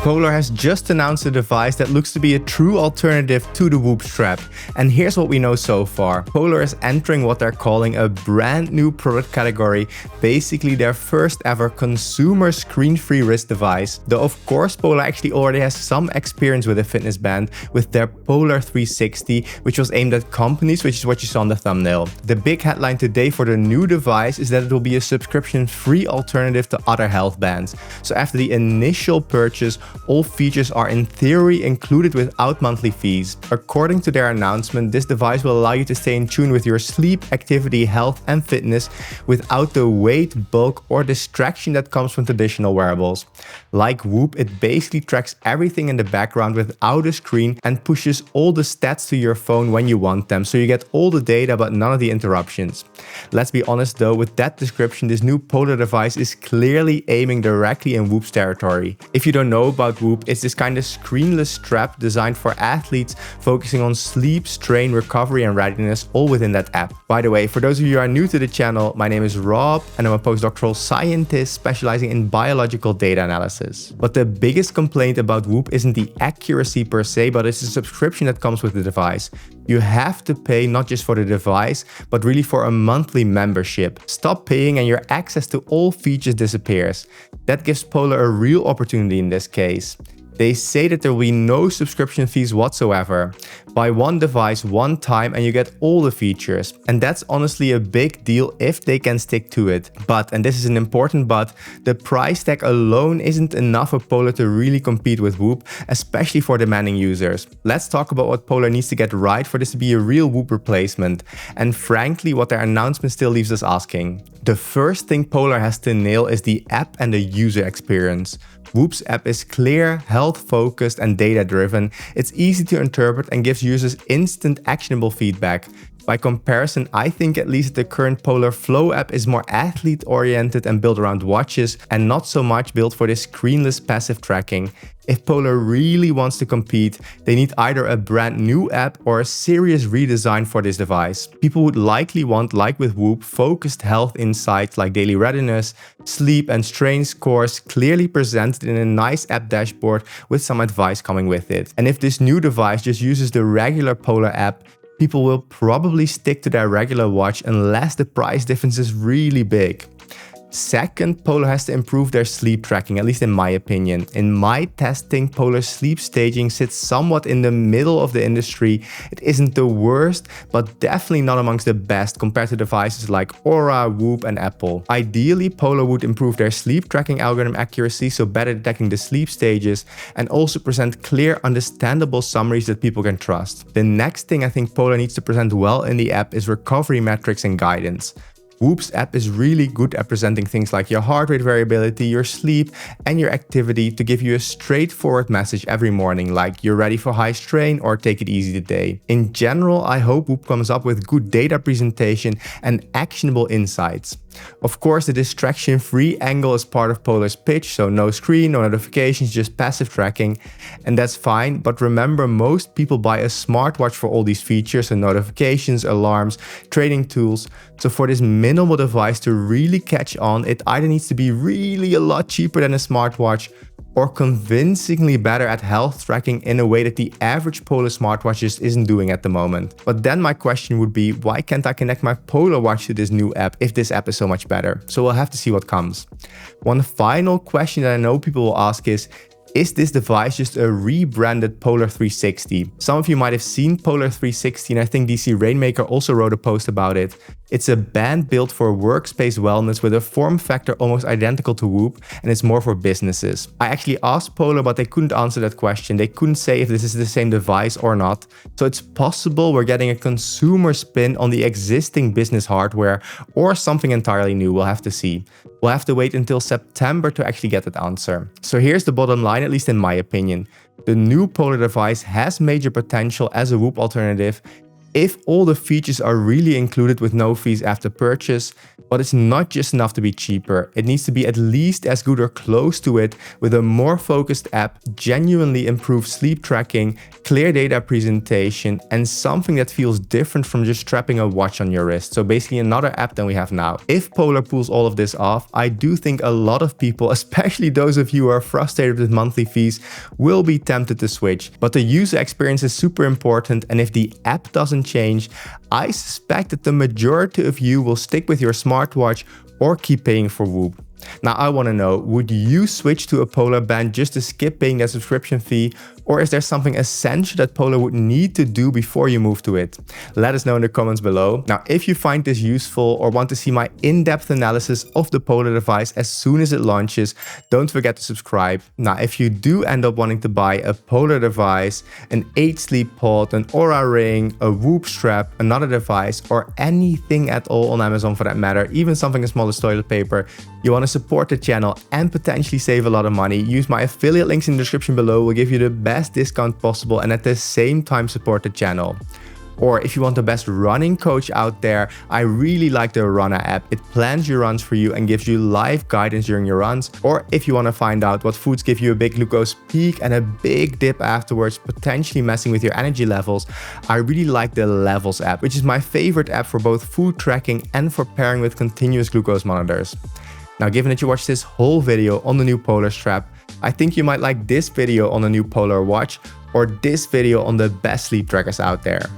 Polar has just announced a device that looks to be a true alternative to the Whoop strap. And here's what we know so far. Polar is entering what they're calling a brand new product category, basically their first ever consumer screen-free wrist device. Though of course Polar actually already has some experience with a fitness band with their Polar 360, which was aimed at companies, which is what you saw on the thumbnail. The big headline today for the new device is that it will be a subscription-free alternative to other health bands. So after the initial purchase, all features are in theory included without monthly fees. According to their announcement, this device will allow you to stay in tune with your sleep, activity, health and fitness without the weight, bulk or distraction that comes from traditional wearables. Like Whoop, it basically tracks everything in the background without a screen and pushes all the stats to your phone when you want them, so you get all the data but none of the interruptions. Let's be honest though, with that description, this new Polar device is clearly aiming directly in Whoop's territory. If you don't know about Whoop, it's this kind of screenless strap designed for athletes, focusing on sleep, strain, recovery and readiness, all within that app. By the way, for those of you who are new to the channel, my name is Rob and I'm a postdoctoral scientist specializing in biological data analysis. But the biggest complaint about Whoop isn't the accuracy per se, but it's the subscription that comes with the device. You have to pay not just for the device, but really for a monthly membership. Stop paying and your access to all features disappears. That gives Polar a real opportunity in this case. They say that there will be no subscription fees whatsoever. Buy one device one time and you get all the features. And that's honestly a big deal if they can stick to it. But, and this is an important but, the price tag alone isn't enough for Polar to really compete with Whoop, especially for demanding users. Let's talk about what Polar needs to get right for this to be a real Whoop replacement. And frankly, what their announcement still leaves us asking. The first thing Polar has to nail is the app and the user experience. Whoop's app is clear, health-focused and data-driven. It's easy to interpret and gives users instant actionable feedback. By comparison, I think at least the current Polar Flow app is more athlete-oriented and built around watches and not so much built for this screenless passive tracking. If Polar really wants to compete, they need either a brand new app or a serious redesign for this device. People would likely want, like with Whoop, focused health insights like daily readiness, sleep and strain scores clearly presented in a nice app dashboard with some advice coming with it. And if this new device just uses the regular Polar app, people will probably stick to their regular watch unless the price difference is really big. Second, Polar has to improve their sleep tracking, at least in my opinion. In my testing, Polar's sleep staging sits somewhat in the middle of the industry. It isn't the worst, but definitely not amongst the best compared to devices like Aura, Whoop and Apple. Ideally, Polar would improve their sleep tracking algorithm accuracy, so better detecting the sleep stages, and also present clear, understandable summaries that people can trust. The next thing I think Polar needs to present well in the app is recovery metrics and guidance. Whoop's app is really good at presenting things like your heart rate variability, your sleep, and your activity to give you a straightforward message every morning, like you're ready for high strain or take it easy today. In general, I hope Whoop comes up with good data presentation and actionable insights. Of course, the distraction-free angle is part of Polar's pitch, so no screen, no notifications, just passive tracking. And that's fine, but remember, most people buy a smartwatch for all these features, so notifications, alarms, training tools. So for this minimal device to really catch on, it either needs to be really a lot cheaper than a smartwatch or convincingly better at health tracking in a way that the average Polar smartwatch just isn't doing at the moment. But then my question would be, why can't I connect my Polar watch to this new app if this app is so much better? So we'll have to see what comes. One final question that I know people will ask is this device just a rebranded Polar 360? Some of you might have seen Polar 360 and I think DC Rainmaker also wrote a post about it. It's a band built for workspace wellness with a form factor almost identical to Whoop, and it's more for businesses. I actually asked Polar, but they couldn't answer that question. They couldn't say if this is the same device or not. So it's possible we're getting a consumer spin on the existing business hardware or something entirely new. We'll have to see. We'll have to wait until September to actually get that answer. So here's the bottom line, at least in my opinion. The new Polar device has major potential as a Whoop alternative. if all the features are really included with no fees after purchase, but it's not just enough to be cheaper. It needs to be at least as good or close to it with a more focused app, genuinely improved sleep tracking, clear data presentation, and something that feels different from just strapping a watch on your wrist. So basically another app than we have now. If Polar pulls all of this off, I do think a lot of people, especially those of you who are frustrated with monthly fees, will be tempted to switch. But the user experience is super important, and if the app doesn't change, I suspect that the majority of you will stick with your smartwatch or keep paying for Whoop. Now I want to know, would you switch to a Polar band just to skip paying that subscription fee, or is there something essential that Polar would need to do before you move to it? Let us know in the comments below. Now if you find this useful or want to see my in-depth analysis of the Polar device as soon as it launches, don't forget to subscribe. Now if you do end up wanting to buy a Polar device, an 8 sleep pod, an Oura ring, a Whoop strap, another device, or anything at all on Amazon for that matter, even something as small as toilet paper, you want to support the channel and potentially save a lot of money, use my affiliate links in the description below. Will give you the best discount possible and at the same time support the channel. Or if you want the best running coach out there, I really like the Runner app. It plans your runs for you and gives you live guidance during your runs. Or if you want to find out what foods give you a big glucose peak and a big dip afterwards, potentially messing with your energy levels, I really like the Levels app, which is my favorite app for both food tracking and for pairing with continuous glucose monitors. Now, given that you watched this whole video on the new Polar strap, I think you might like this video on the new Polar watch or this video on the best sleep trackers out there.